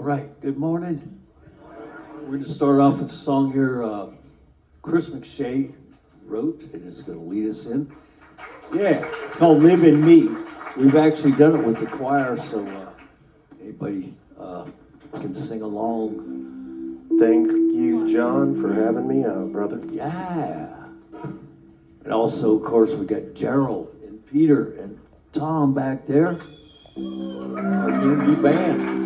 All right, good morning. We're going to start off with a song here Chris McShay wrote, and it's going to lead us in. Yeah, it's called Live in Me. We've actually done it with the choir, so anybody can sing along. Thank you, John, for having me out, brother. Yeah. And also, of course, we got Gerald and Peter and Tom back there. Our unity band.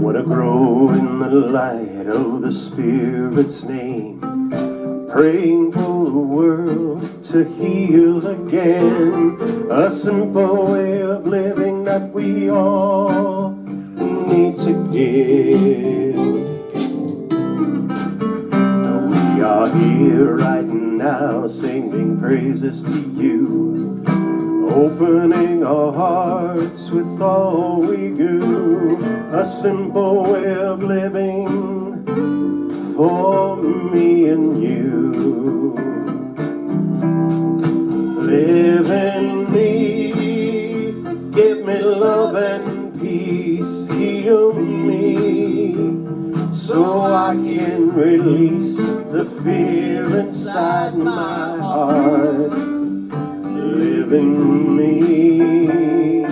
Wanna grow in the light of the Spirit's name, praying for the world to heal again. A simple way of living that we all need to give. We are here right now singing praises to you, opening our hearts with all we do. A simple way of living for me and you. Live in me, give me love and peace, heal me, so I can release the fear inside my heart. Live in me,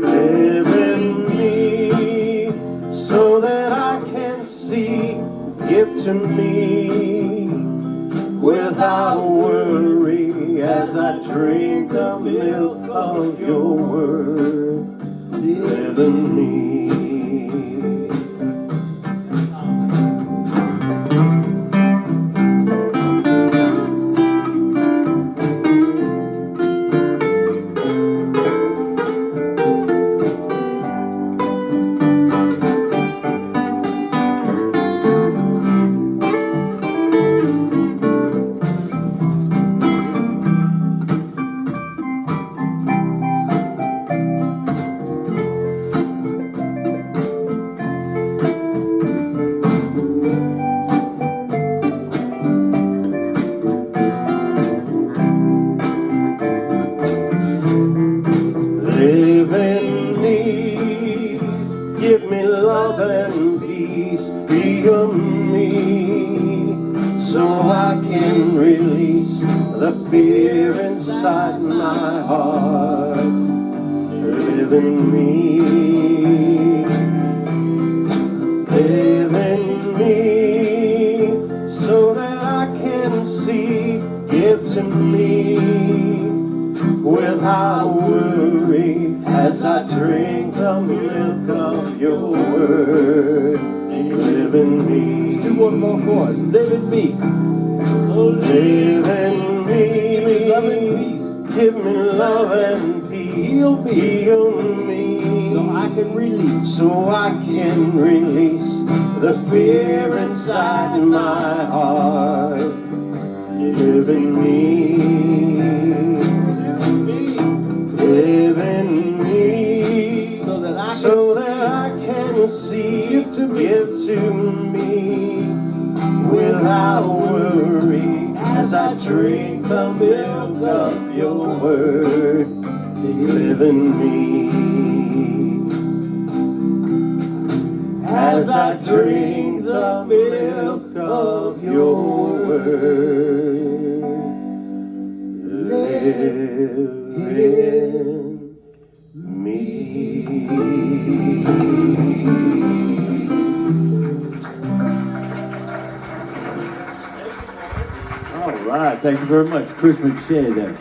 live in me, so that I can see. Give to me without worry as I drink the milk of your word. Live in me. Live in me, give me love and peace, heal me, so I can release the fear inside my heart. Live in me, live in me, so that I can see. Give to me without worry as I drink the milk of your word. Live in me. Do one more chorus. Live in me. Oh, live in me. Love and peace. Give me love and peace. Heal me. Heal me. So I can release. So I can release the fear inside my heart. Live in me. Live in me, so that I can see. Give to me without worry as I drink the milk of your word. Live in me as I drink the milk of your word. Live in me. all right, thank you very much. Chris McShay there.